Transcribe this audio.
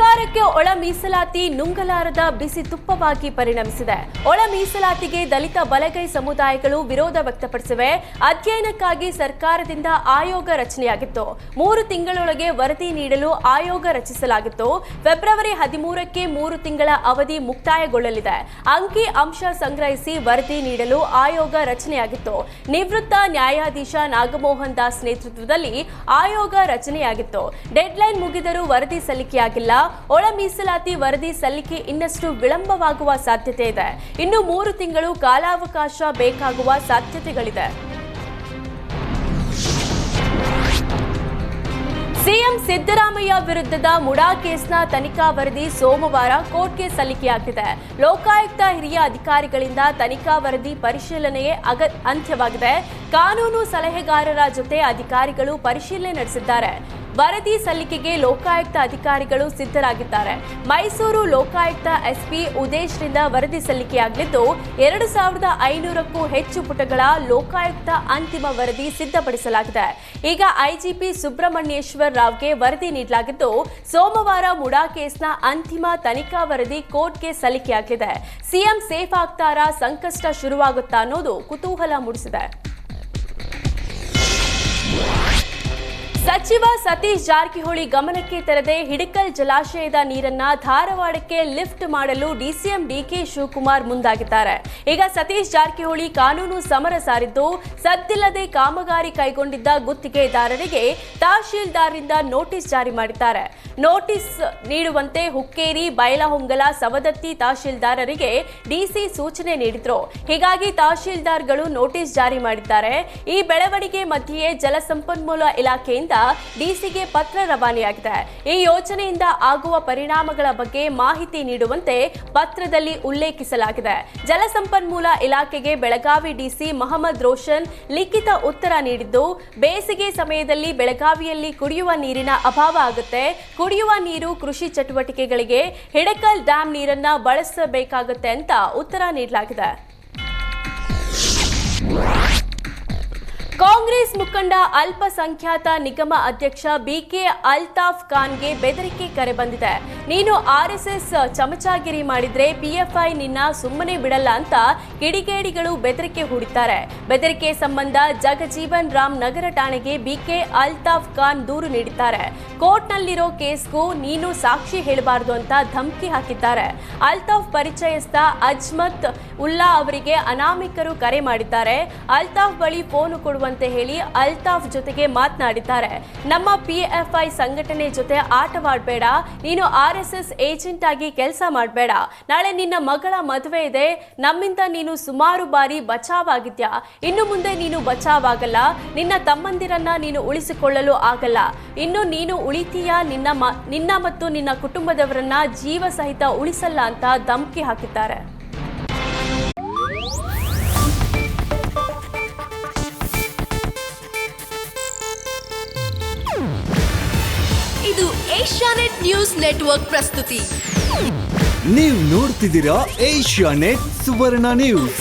ಸರ್ಕಾರಕ್ಕೆ ಒಳ ಮೀಸಲಾತಿ ನುಂಗಲಾರದ ಬಿಸಿ ತುಪ್ಪವಾಗಿ ಪರಿಣಮಿಸಿದೆ. ಒಳ ಮೀಸಲಾತಿಗೆ ದಲಿತ ಬಲಗೈ ಸಮುದಾಯಗಳು ವಿರೋಧ ವ್ಯಕ್ತಪಡಿಸಿವೆ. ಅಧ್ಯಯನಕ್ಕಾಗಿ ಸರ್ಕಾರದಿಂದ ಆಯೋಗ ರಚನೆಯಾಗಿತ್ತು. 3 ತಿಂಗಳೊಳಗೆ ವರದಿ ನೀಡಲು ಆಯೋಗ ರಚಿಸಲಾಗಿತ್ತು. ಫೆಬ್ರವರಿ 13ಕ್ಕೆ 3 ತಿಂಗಳ ಅವಧಿ ಮುಕ್ತಾಯಗೊಳ್ಳಲಿದೆ. ಅಂಕಿ ಅಂಶ ಸಂಗ್ರಹಿಸಿ ವರದಿ ನೀಡಲು ಆಯೋಗ ರಚನೆಯಾಗಿತ್ತು. ನಿವೃತ್ತ ನ್ಯಾಯಾಧೀಶ ನಾಗಮೋಹನ್ ದಾಸ್ ನೇತೃತ್ವದಲ್ಲಿ ಆಯೋಗ ರಚನೆಯಾಗಿತ್ತು. ಡೆಡ್ಲೈನ್ ಮುಗಿದರೂ ವರದಿ ಸಲ್ಲಿಕೆಯಾಗಿಲ್ಲ. ಒಳ ಮೀಸಲಾತಿ ವರದಿ ಸಲ್ಲಿಕೆ ಇನ್ನಷ್ಟು ವಿಳಂಬವಾಗುವ ಸಾಧ್ಯತೆ ಇದೆ. ಇನ್ನು 3 ತಿಂಗಳು ಕಾಲಾವಕಾಶ ಬೇಕಾಗುವ ಸಾಧ್ಯತೆಗಳಿದೆ. ಸಿಎಂ ಸಿದ್ದರಾಮಯ್ಯ ವಿರುದ್ಧದ ಮುಡಾ ಕೇಸ್ನ ತನಿಖಾ ವರದಿ ಸೋಮವಾರ ಕೋರ್ಟ್ಗೆ ಸಲ್ಲಿಕೆಯಾಗಿದೆ. ಲೋಕಾಯುಕ್ತ ಹಿರಿಯ ಅಧಿಕಾರಿಗಳಿಂದ ತನಿಖಾ ವರದಿ ಪರಿಶೀಲನೆಯೇ ಅಂತ್ಯವಾಗಿದೆ. ಕಾನೂನು ಸಲಹೆಗಾರರ ಜೊತೆ ಅಧಿಕಾರಿಗಳು ಪರಿಶೀಲನೆ ನಡೆಸಿದ್ದಾರೆ. ವರದಿ ಸಲ್ಲಿಕೆಗೆ ಲೋಕಾಯುಕ್ತ ಅಧಿಕಾರಿಗಳು ಸಿದ್ಧರಾಗಿದ್ದಾರೆ. ಮೈಸೂರು ಲೋಕಾಯುಕ್ತ ಎಸ್ಪಿ ಉದೇಶ್ರಿಂದ ವರದಿ ಸಲ್ಲಿಕೆಯಾಗಲಿದ್ದು 2500ಕ್ಕೂ ಹೆಚ್ಚು ಪುಟಗಳ ಲೋಕಾಯುಕ್ತ ಅಂತಿಮ ವರದಿ ಸಿದ್ಧಪಡಿಸಲಾಗಿದೆ. ಈಗ ಐಜಿಪಿ ಸುಬ್ರಹ್ಮಣ್ಯೇಶ್ವರ್ ರಾವ್ಗೆ ವರದಿ ನೀಡಲಾಗಿದ್ದು, ಸೋಮವಾರ ಮುಡಾ ಕೇಸ್ನ ಅಂತಿಮ ತನಿಖಾ ವರದಿ ಕೋರ್ಟ್ಗೆ ಸಲ್ಲಿಕೆಯಾಗಲಿದೆ. ಸಿಎಂ ಸೇಫ್ ಆಗ್ತಾರಾ, ಸಂಕಷ್ಟ ಶುರುವಾಗುತ್ತಾ ಅನ್ನೋದು ಕುತೂಹಲ ಮೂಡಿಸಿದೆ. ಸಚಿವ ಸತೀಶ್ ಜಾರಕಿಹೊಳಿ ಗಮನಕ್ಕೆ ತರದೆ ಹಿಡಕಲ್ ಜಲಾಶಯದ ನೀರನ್ನ ಧಾರವಾಡಕ್ಕೆ ಲಿಫ್ಟ್ ಮಾಡಲು ಡಿಸಿಎಂ ಡಿಕೆ ಶಿವಕುಮಾರ್ ಮುಂದಾಗಿದ್ದಾರೆ. ಈಗ ಸತೀಶ್ ಜಾರಕಿಹೊಳಿ ಕಾನೂನು ಸಮರ ಸಾರಿದ್ದು, ಸದ್ದಿಲ್ಲದೆ ಕಾಮಗಾರಿ ಕೈಗೊಂಡಿದ್ದ ಗುತ್ತಿಗೆದಾರರಿಗೆ ತಹಶೀಲ್ದಾರ್ರಿಂದ ನೋಟಿಸ್ ಜಾರಿ ಮಾಡಿದ್ದಾರೆ. ನೋಟಿಸ್ ನೀಡುವಂತೆ ಹುಕ್ಕೇರಿ, ಬೈಲಹೊಂಗಲ, ಸವದತ್ತಿ ತಹಶೀಲ್ದಾರರಿಗೆ ಡಿಸಿ ಸೂಚನೆ ನೀಡಿದ್ರು. ಹೀಗಾಗಿ ತಹಶೀಲ್ದಾರ್ಗಳು ನೋಟಿಸ್ ಜಾರಿ ಮಾಡಿದ್ದಾರೆ. ಈ ಬೆಳವಣಿಗೆ ಮಧ್ಯೆಯೇ ಜಲಸಂಪನ್ಮೂಲ ಇಲಾಖೆಯಿಂದ ಡಿಸಿಗೆ ಪತ್ರ ರವಾನೆಯಾಗಿದೆ. ಈ ಯೋಜನೆಯಿಂದ ಆಗುವ ಪರಿಣಾಮಗಳ ಬಗ್ಗೆ ಮಾಹಿತಿ ನೀಡುವಂತೆ ಪತ್ರದಲ್ಲಿ ಉಲ್ಲೇಖಿಸಲಾಗಿದೆ. ಜಲಸಂಪನ್ಮೂಲ ಇಲಾಖೆಗೆ ಬೆಳಗಾವಿ ಡಿಸಿ ಮಹಮ್ಮದ್ ರೋಷನ್ ಲಿಖಿತ ಉತ್ತರ ನೀಡಿದ್ದು, ಬೇಸಿಗೆ ಸಮಯದಲ್ಲಿ ಬೆಳಗಾವಿಯಲ್ಲಿ ಕುಡಿಯುವ ನೀರಿನ ಅಭಾವ ಆಗುತ್ತೆ. ಕುಡಿಯುವ ನೀರು ಕೃಷಿ ಚಟುವಟಿಕೆಗಳಿಗೆ ಹಿಡಕಲ್ ಡ್ಯಾಂ ನೀರನ್ನ ಬಳಸಬೇಕಾಗುತ್ತೆ ಅಂತ ಉತ್ತರ ನೀಡಲಾಗಿದೆ. ಕಾಂಗ್ರೆಸ್ ಮುಖಂಡ ಅಲ್ಪಸಂಖ್ಯಾತ ನಿಗಮ ಅಧ್ಯಕ್ಷ ಬಿಕೆ ಅಲ್ತಾಫ್ ಖಾನ್ಗೆ ಬೆದರಿಕೆ ಕರೆ ಬಂದಿದೆ. ನೀನು ಆರ್ಎಸ್ಎಸ್ ಚಮಚಾಗಿರಿ ಮಾಡಿದ್ರೆ ಪಿಎಫ್ಐ ನಿನ್ನ ಸುಮ್ಮನೆ ಬಿಡಲ್ಲ ಅಂತ ಕಿಡಿಗೇಡಿಗಳು ಬೆದರಿಕೆ ಹೂಡಿದ್ದಾರೆ. ಬೆದರಿಕೆ ಸಂಬಂಧ ಜಗಜೀವನ್ ರಾಮ್ ನಗರ ಠಾಣೆಗೆ ಬಿಕೆ ಅಲ್ತಾಫ್ ಖಾನ್ ದೂರು ನೀಡಿದ್ದಾರೆ. ಕೋರ್ಟ್ನಲ್ಲಿರೋ ಕೇಸ್ಗೂ ನೀನು ಸಾಕ್ಷಿ ಹೇಳಬಾರದು ಅಂತ ಧಮಕಿ ಹಾಕಿದ್ದಾರೆ. ಅಲ್ತಾಫ್ ಪರಿಚಯಸ್ಥ ಅಜ್ಮತ್ ಉಲ್ಲಾ ಅವರಿಗೆ ಅನಾಮಿಕರು ಕರೆ ಮಾಡಿದ್ದಾರೆ. ಅಲ್ತಾಫ್ ಬಳಿ ಫೋನ್ ಕೊಡುವಂತೆ ಹೇಳಿ ಅಲ್ತಾಫ್ ಜೊತೆಗೆ ಮಾತನಾಡಿದ್ದಾರೆ. ನಮ್ಮ ಪಿಎಫ್ಐ ಸಂಘಟನೆ ಜೊತೆ ಆಟವಾಡಬೇಡ, ನೀನು ಆರ್ಎಸ್ಎಸ್ ಏಜೆಂಟ್ ಆಗಿ ಕೆಲಸ ಮಾಡಬೇಡ, ನಾಳೆ ನಿನ್ನ ಮಗಳ ಮದುವೆ ಇದೆ, ನಮ್ಮಿಂದ ನೀನು ಸುಮಾರು ಬಾರಿ ಬಚಾವಾಗಿದ್ಯಾ, ಇನ್ನು ಮುಂದೆ ನೀನು ಬಚಾವಾಗಲ್ಲ, ನಿನ್ನ ತಮ್ಮಂದಿರನ್ನ ನೀನು ಉಳಿಸಿಕೊಳ್ಳಲು ಆಗಲ್ಲ, ಇನ್ನು ನೀನು ಉಳಿತೀಯಾ, ನಿನ್ನ ಮತ್ತು ನಿನ್ನ ಕುಟುಂಬದವರನ್ನ ಜೀವ ಸಹಿತ ಉಳಿಸಲ್ಲ ಅಂತ ಧಮಕಿ ಹಾಕಿದ್ದಾರೆ. ಇದು ಏಷ್ಯಾನೆಟ್ ನ್ಯೂಸ್ ನೆಟ್ವರ್ಕ್ ಪ್ರಸ್ತುತಿ. ನೀವು ನೋಡ್ತಿದ್ದೀರಾ ಏಷ್ಯಾನೆಟ್ ಸುವರ್ಣ ನ್ಯೂಸ್.